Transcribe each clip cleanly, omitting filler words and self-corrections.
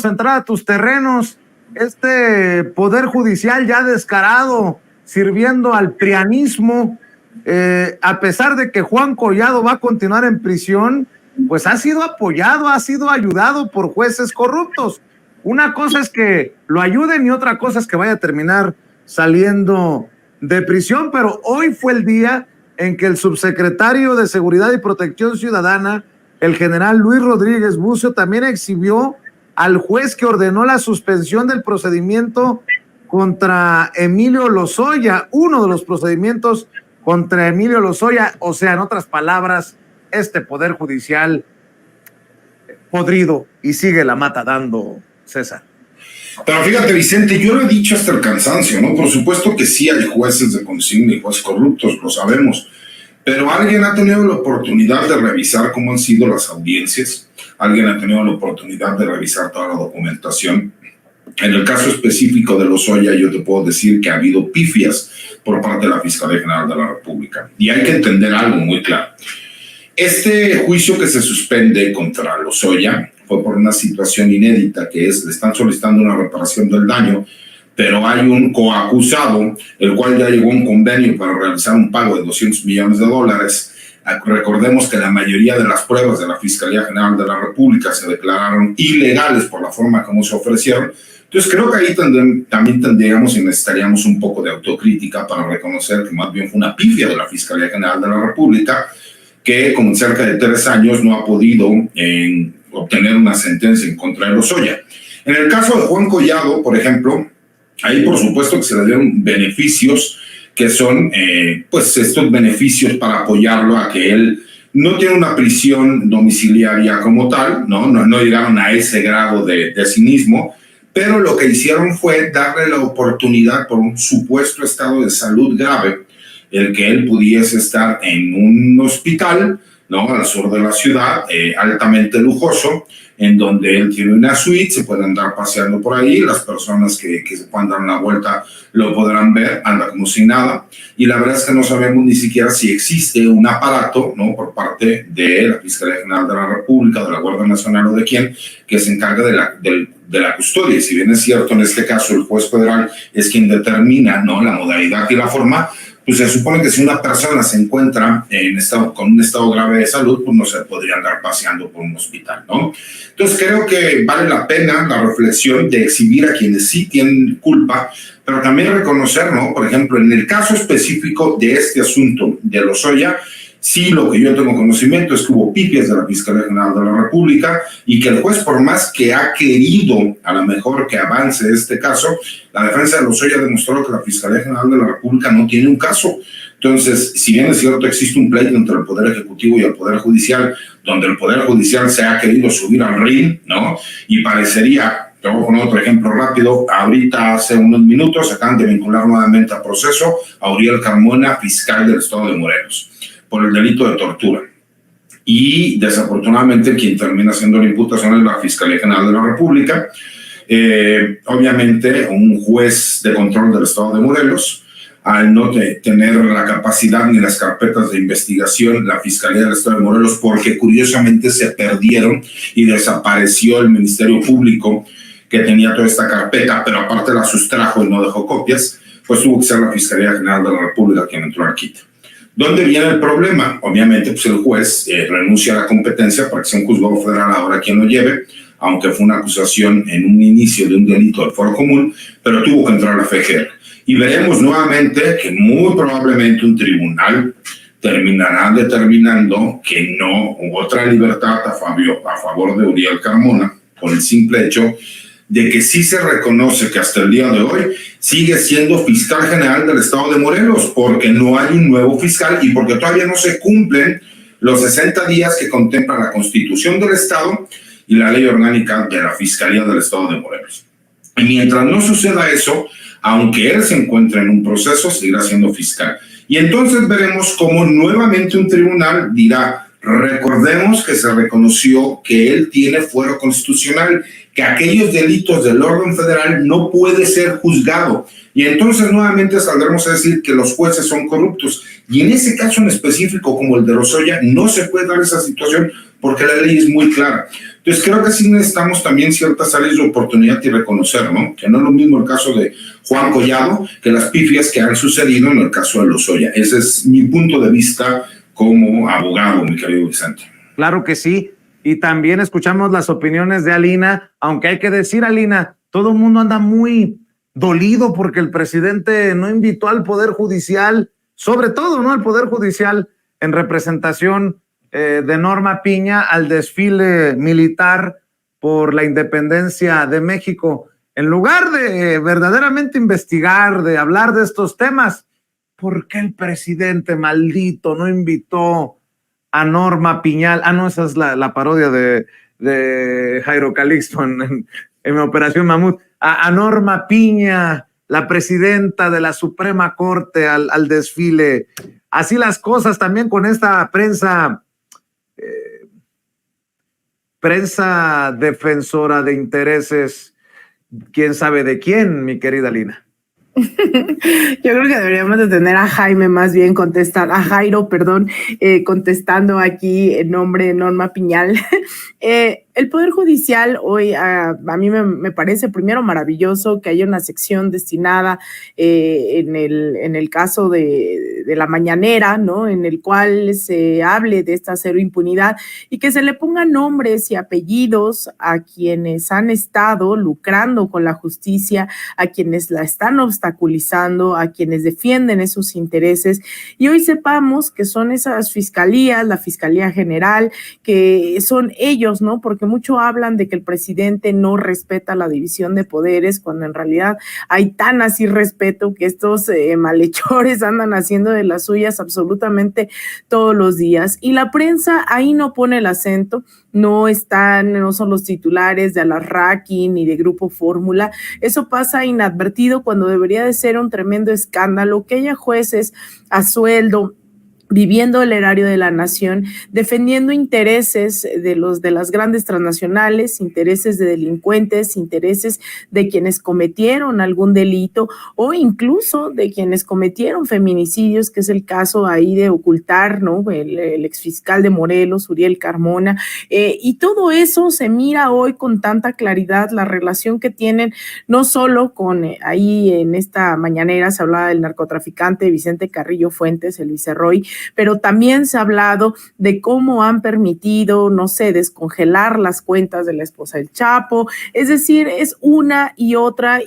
entrar a tus terrenos, este poder judicial ya descarado, sirviendo al prianismo, a pesar de que Juan Collado va a continuar en prisión, pues ha sido apoyado, ha sido ayudado por jueces corruptos. Una cosa es que lo ayuden y otra cosa es que vaya a terminar saliendo de prisión, pero hoy fue el día en que el subsecretario de Seguridad y Protección Ciudadana, el general Luis Rodríguez Bucio, también exhibió al juez que ordenó la suspensión del procedimiento contra Emilio Lozoya, uno de los procedimientos contra Emilio Lozoya, o sea, en otras palabras, este poder judicial podrido y sigue la mata dando, César. Pero fíjate, Vicente, yo lo he dicho hasta el cansancio, ¿no? Por supuesto que sí hay jueces de consigna y jueces corruptos, lo sabemos, pero alguien ha tenido la oportunidad de revisar cómo han sido las audiencias, alguien ha tenido la oportunidad de revisar toda la documentación. En el caso específico de Lozoya, yo te puedo decir que ha habido pifias por parte de la Fiscalía General de la República. Y hay que entender algo muy claro. Este juicio que se suspende contra Lozoya fue por una situación inédita, que es, le están solicitando una reparación del daño, pero hay un coacusado, el cual ya llegó a un convenio para realizar un pago de $200 millones. Recordemos que la mayoría de las pruebas de la Fiscalía General de la República se declararon ilegales por la forma como se ofrecieron. Entonces creo que ahí también tendríamos y necesitaríamos un poco de autocrítica para reconocer que más bien fue una pifia de la Fiscalía General de la República, que con cerca de 3 años no ha podido obtener una sentencia en contra de Lozoya. En el caso de Juan Collado, por ejemplo, ahí por supuesto que se le dieron beneficios que son pues estos beneficios para apoyarlo a que él no tiene una prisión domiciliaria como tal, no llegaron a ese grado de cinismo, pero lo que hicieron fue darle la oportunidad por un supuesto estado de salud grave, el que él pudiese estar en un hospital, ¿no?, al sur de la ciudad, altamente lujoso, en donde él tiene una suite, se puede andar paseando por ahí, las personas que se puedan dar una vuelta lo podrán ver, anda como si nada, y la verdad es que no sabemos ni siquiera si existe un aparato, ¿no?, por parte de la Fiscalía General de la República, de la Guardia Nacional o de quién, que se encarga de la custodia. Y si bien es cierto, en este caso el juez federal es quien determina, ¿no?, la modalidad y la forma, pues se supone que si una persona se encuentra con un estado grave de salud, pues no se podría andar paseando por un hospital, ¿no? Entonces creo que vale la pena la reflexión de exhibir a quienes sí tienen culpa, pero también reconocer, ¿no? Por ejemplo, en el caso específico de este asunto de Lozoya, sí, lo que yo tengo conocimiento es que hubo pifias de la Fiscalía General de la República y que el juez, por más que ha querido a lo mejor que avance este caso, la defensa de Lozoya demostró que la Fiscalía General de la República no tiene un caso. Entonces, si bien es cierto, existe un pleito entre el Poder Ejecutivo y el Poder Judicial, donde el Poder Judicial se ha querido subir al ring, ¿no? Y parecería, te voy a poner otro ejemplo rápido, ahorita hace unos minutos acaban de vincular nuevamente a proceso a Uriel Carmona, fiscal del estado de Morelos, por el delito de tortura. Y desafortunadamente quien termina haciendo la imputación es la Fiscalía General de la República. Obviamente un juez de control del estado de Morelos, al no tener la capacidad ni las carpetas de investigación, la Fiscalía del estado de Morelos, porque curiosamente se perdieron y desapareció el Ministerio Público que tenía toda esta carpeta, pero aparte la sustrajo y no dejó copias, pues tuvo que ser la Fiscalía General de la República quien entró al quite. ¿Dónde viene el problema? Obviamente, pues el juez renuncia a la competencia para que sea un juzgado federal ahora quien lo lleve, aunque fue una acusación en un inicio de un delito del foro común, pero tuvo que entrar a la FGR. Y veremos nuevamente que muy probablemente un tribunal terminará determinando que no hubo otra libertad a favor de Uriel Carmona, por el simple hecho de que sí se reconoce que hasta el día de hoy sigue siendo fiscal general del estado de Morelos, porque no hay un nuevo fiscal y porque todavía no se cumplen los 60 días que contempla la Constitución del estado y la ley orgánica de la Fiscalía del estado de Morelos. Y mientras no suceda eso, aunque él se encuentre en un proceso, seguirá siendo fiscal. Y entonces veremos cómo nuevamente un tribunal dirá: recordemos que se reconoció que él tiene fuero constitucional, que aquellos delitos del orden federal no puede ser juzgado. Y entonces nuevamente saldremos a decir que los jueces son corruptos. Y en ese caso en específico, como el de Lozoya, no se puede dar esa situación porque la ley es muy clara. Entonces creo que sí necesitamos también ciertas áreas de oportunidad y reconocer, ¿no? Que no es lo mismo el caso de Juan Collado que las pifias que han sucedido en el caso de Lozoya. Ese es mi punto de vista como abogado, mi querido Vicente. Claro que sí. Y también escuchamos las opiniones de Alina, aunque hay que decir, Alina, todo el mundo anda muy dolido porque el presidente no invitó al Poder Judicial, sobre todo, ¿no? Al Poder Judicial en representación de Norma Piña al desfile militar por la independencia de México. En lugar de verdaderamente investigar, de hablar de estos temas, ¿por qué el presidente maldito no invitó a Norma Piñal? Ah, no, esa es la parodia de Jairo Calixto en Operación Mamut. A Norma Piña, la presidenta de la Suprema Corte, al desfile. Así las cosas también con esta prensa defensora de intereses, quién sabe de quién, mi querida Lina. Yo creo que deberíamos de tener a Jaime más bien a Jairo, contestando aquí en nombre de Norma Piñal. El Poder Judicial hoy a mí me parece primero maravilloso que haya una sección destinada en el caso de la mañanera, ¿no? En el cual se hable de esta cero impunidad y que se le pongan nombres y apellidos a quienes han estado lucrando con la justicia, a quienes la están obstaculizando, a quienes defienden esos intereses. Y hoy sepamos que son esas fiscalías, la Fiscalía General, que son ellos, ¿no? Porque mucho hablan de que el presidente no respeta la división de poderes, cuando en realidad hay tan así respeto que estos malhechores andan haciendo de las suyas absolutamente todos los días. Y la prensa ahí no pone el acento, no son los titulares de Alarraqui ni de Grupo Fórmula. Eso pasa inadvertido cuando debería de ser un tremendo escándalo que haya jueces a sueldo viviendo el erario de la nación, defendiendo intereses de las grandes transnacionales, intereses de delincuentes, intereses de quienes cometieron algún delito o incluso de quienes cometieron feminicidios, que es el caso ahí de ocultar, ¿no? El exfiscal de Morelos, Uriel Carmona, y todo eso se mira hoy con tanta claridad, la relación que tienen no solo con ahí en esta mañanera se hablaba del narcotraficante Vicente Carrillo Fuentes, el vicerroy, pero también se ha hablado de cómo han permitido, no sé, descongelar las cuentas de la esposa del Chapo, es decir, es una y otra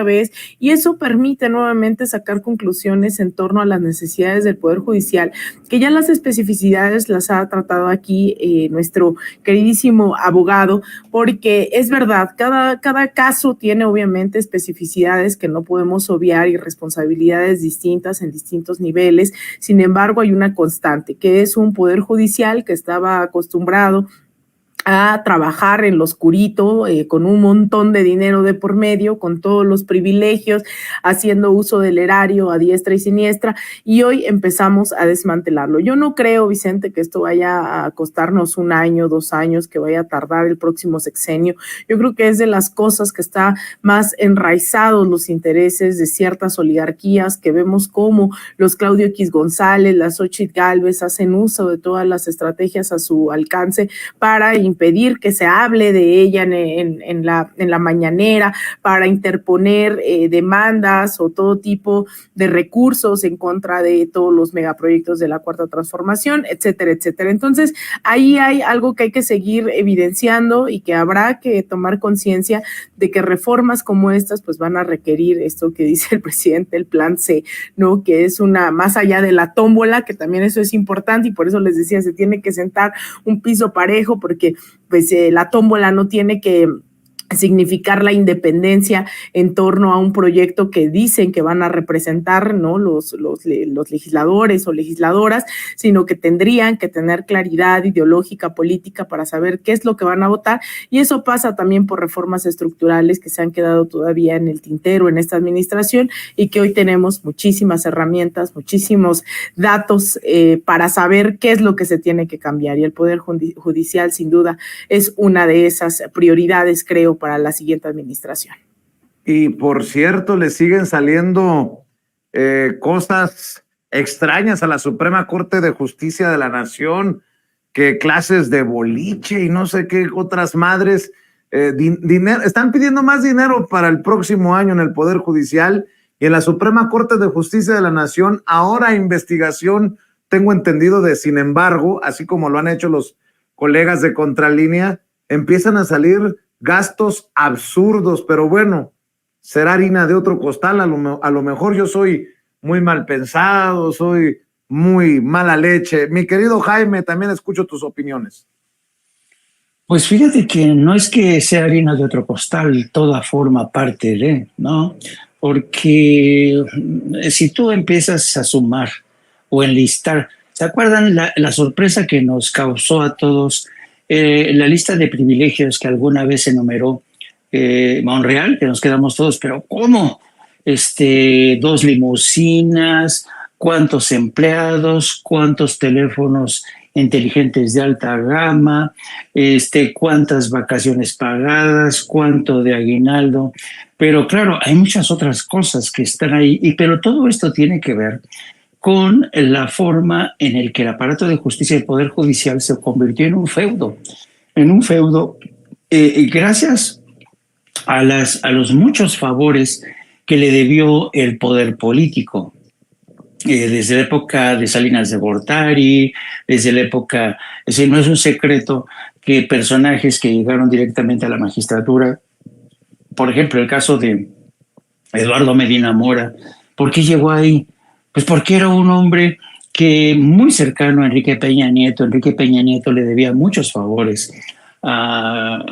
vez, y eso permite nuevamente sacar conclusiones en torno a las necesidades del Poder Judicial, que ya las especificidades las ha tratado aquí nuestro queridísimo abogado, porque es verdad, cada caso tiene obviamente especificidades que no podemos obviar y responsabilidades distintas en distintos niveles, sin embargo hay una constante, que es un Poder Judicial que estaba acostumbrado a trabajar en lo oscurito, con un montón de dinero de por medio, con todos los privilegios, haciendo uso del erario a diestra y siniestra, y hoy empezamos a desmantelarlo. Yo no creo, Vicente, que esto vaya a costarnos 1 año, 2 años, que vaya a tardar el próximo sexenio. Yo creo que es de las cosas que está más enraizados los intereses de ciertas oligarquías, que vemos cómo los Claudio X González, las Xochitl Gálvez hacen uso de todas las estrategias a su alcance para impedir que se hable de ella en la mañanera, para interponer demandas o todo tipo de recursos en contra de todos los megaproyectos de la Cuarta Transformación, etcétera, etcétera. Entonces, ahí hay algo que hay que seguir evidenciando y que habrá que tomar conciencia de que reformas como estas pues van a requerir esto que dice el presidente, el plan C, ¿no? Que es más allá de la tómbola, que también eso es importante y por eso les decía, se tiene que sentar un piso parejo porque pues la tómbola no tiene que significar la independencia en torno a un proyecto que dicen que van a representar, ¿no? los legisladores o legisladoras, sino que tendrían que tener claridad ideológica, política para saber qué es lo que van a votar, y eso pasa también por reformas estructurales que se han quedado todavía en el tintero en esta administración y que hoy tenemos muchísimas herramientas, muchísimos datos para saber qué es lo que se tiene que cambiar, y el Poder Judicial sin duda es una de esas prioridades, creo, para la siguiente administración. Y por cierto, le siguen saliendo cosas extrañas a la Suprema Corte de Justicia de la Nación. que clases de boliche y no sé qué otras madres, dinero, están pidiendo más dinero para el próximo año en el Poder Judicial y en la Suprema Corte de Justicia de la Nación. Ahora investigación, tengo entendido, de sin embargo, así como lo han hecho los colegas de Contralínea, empiezan a salir gastos absurdos, pero bueno, será harina de otro costal. A lo mejor yo soy muy mal pensado, soy muy mala leche. Mi querido Jaime, también escucho tus opiniones. Pues fíjate que no es que sea harina de otro costal, toda forma parte de, ¿no? Porque si tú empiezas a sumar o enlistar, ¿se acuerdan la sorpresa que nos causó a todos la lista de privilegios que alguna vez enumeró Monreal, que nos quedamos todos, pero ¿cómo? 2 limusinas, cuántos empleados, cuántos teléfonos inteligentes de alta gama, cuántas vacaciones pagadas, cuánto de aguinaldo. Pero claro, hay muchas otras cosas que están ahí, pero todo esto tiene que ver con la forma en el que el aparato de justicia y el Poder Judicial se convirtió en un feudo, gracias a los muchos favores que le debió el poder político. Desde la época de Salinas de Gortari, desde la época, es decir, no es un secreto que personajes que llegaron directamente a la magistratura, por ejemplo, el caso de Eduardo Medina Mora, ¿por qué llegó ahí? Pues porque era un hombre que muy cercano a Enrique Peña Nieto le debía muchos favores a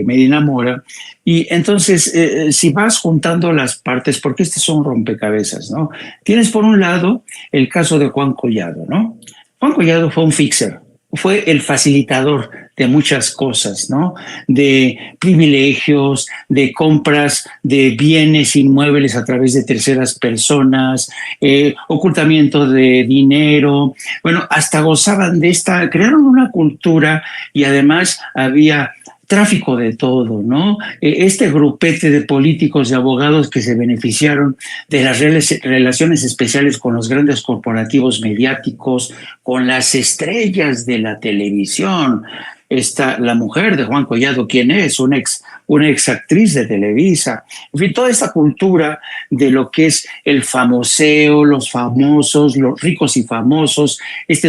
Medina Mora. Y entonces, si vas juntando las partes, porque este son rompecabezas, ¿no? Tienes por un lado el caso de Juan Collado, ¿no? Juan Collado fue un fixer, fue el facilitador de muchas cosas, ¿no? De privilegios, de compras de bienes inmuebles a través de terceras personas, ocultamiento de dinero. Bueno, hasta gozaban de crearon una cultura y además había tráfico de todo, ¿no? Este grupete de políticos y abogados que se beneficiaron de las relaciones especiales con los grandes corporativos mediáticos, con las estrellas de la televisión. La mujer de Juan Collado, ¿quién es? Una ex actriz de Televisa. En fin, toda esta cultura de lo que es el famoseo, los famosos, los ricos y famosos,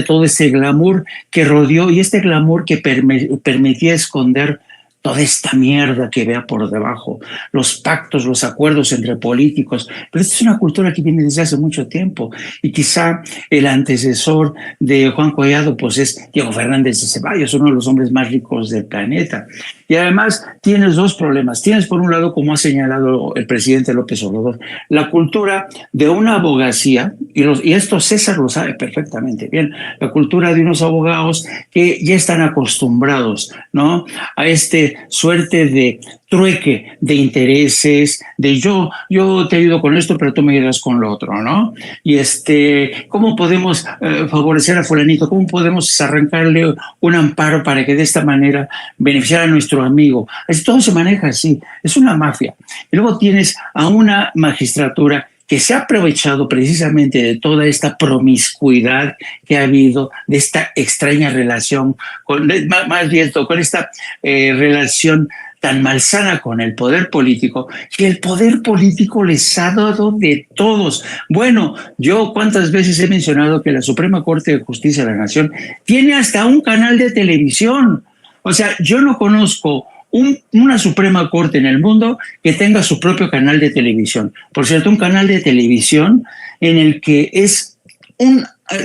todo ese glamour que rodeó y este glamour que permitía esconder toda esta mierda que vea por debajo, los pactos, los acuerdos entre políticos. Pero esta es una cultura que viene desde hace mucho tiempo y quizá el antecesor de Juan Collado pues es Diego Fernández de Ceballos, uno de los hombres más ricos del planeta. Y además tienes dos problemas. Tienes por un lado, como ha señalado el presidente López Obrador, la cultura de una abogacía, y esto César lo sabe perfectamente bien, la cultura de unos abogados que ya están acostumbrados, ¿no?, a suerte de trueque de intereses, de yo te ayudo con esto, pero tú me ayudas con lo otro, ¿no? Y ¿cómo podemos favorecer a fulanito? ¿Cómo podemos arrancarle un amparo para que de esta manera beneficiara a nuestro amigo? Todo se maneja así, es una mafia. Y luego tienes a una magistratura que se ha aprovechado precisamente de toda esta promiscuidad que ha habido, de esta extraña relación, con esta relación tan malsana con el poder político, que el poder político les ha dado de todos. Bueno, yo cuántas veces he mencionado que la Suprema Corte de Justicia de la Nación tiene hasta un canal de televisión. O sea, yo no conozco una Suprema Corte en el mundo que tenga su propio canal de televisión. Por cierto, un canal de televisión en el que es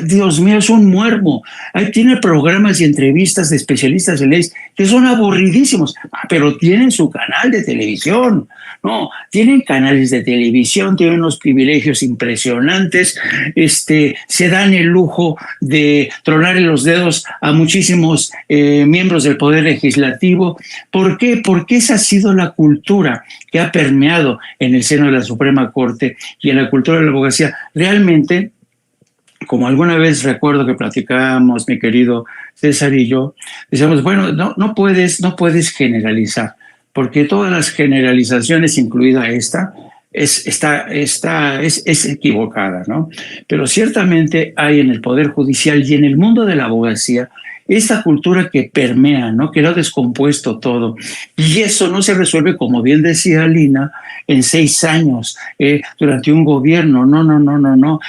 Dios mío, es un muermo. Ahí tiene programas y entrevistas de especialistas en leyes que son aburridísimos, pero tienen su canal de televisión. No, tienen canales de televisión, tienen unos privilegios impresionantes, se dan el lujo de tronarle los dedos a muchísimos miembros del Poder Legislativo. ¿Por qué? Porque esa ha sido la cultura que ha permeado en el seno de la Suprema Corte y en la cultura de la abogacía. Realmente, como alguna vez recuerdo que platicábamos mi querido César y yo, decíamos, bueno, no puedes generalizar, porque todas las generalizaciones, incluida esta, es equivocada, ¿no? Pero ciertamente hay en el Poder Judicial y en el mundo de la abogacía esta cultura que permea, ¿no? Que lo ha descompuesto todo. Y eso no se resuelve, como bien decía Lina, en 6 años, durante un gobierno. No.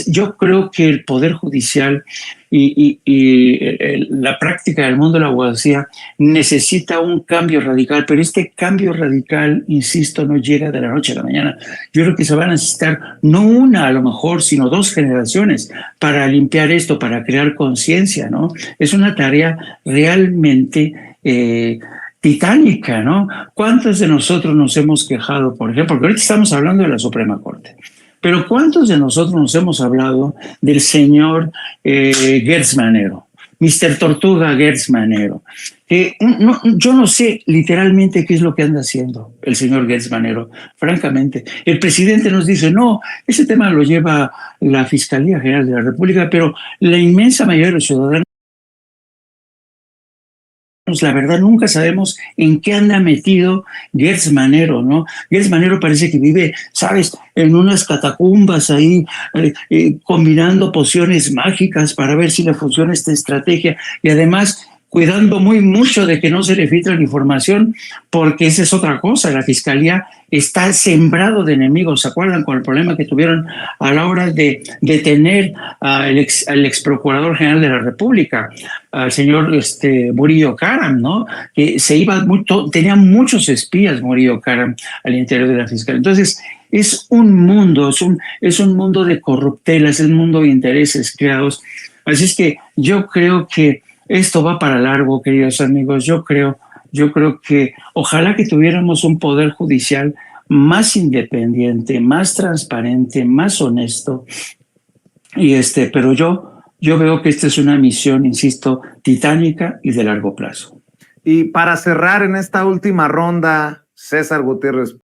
Yo creo que el Poder Judicial y la práctica del mundo de la abogacía necesita un cambio radical, pero este cambio radical, insisto, no llega de la noche a la mañana. Yo creo que se van a necesitar no una a lo mejor, sino 2 generaciones para limpiar esto, para crear conciencia, ¿no? Es una tarea realmente titánica, ¿no? ¿Cuántos de nosotros nos hemos quejado, por ejemplo, porque ahorita estamos hablando de la Suprema Corte, pero cuántos de nosotros nos hemos hablado del señor Gertz Manero, Mr. Tortuga Gertz Manero? Yo no sé literalmente qué es lo que anda haciendo el señor Gertz Manero, francamente. El presidente nos dice, no, ese tema lo lleva la Fiscalía General de la República, pero la inmensa mayoría de los ciudadanos, la verdad, nunca sabemos en qué anda metido Gertz Manero, ¿no? Gertz Manero parece que vive, ¿sabes?, en unas catacumbas ahí, combinando pociones mágicas para ver si le funciona esta estrategia, y además cuidando mucho de que no se le filtre la información, porque esa es otra cosa. La Fiscalía está sembrado de enemigos. ¿Se acuerdan con el problema que tuvieron a la hora de detener al ex procurador general de la República, al señor Murillo Karam, ¿no? Que tenía muchos espías Murillo Karam al interior de la Fiscalía. Entonces, es un mundo de corruptelas, es un mundo de intereses creados. Así es que yo creo que esto va para largo, queridos amigos. Yo creo que ojalá que tuviéramos un poder judicial más independiente, más transparente, más honesto. Pero yo veo que esta es una misión, insisto, titánica y de largo plazo. Y para cerrar en esta última ronda, César Gutiérrez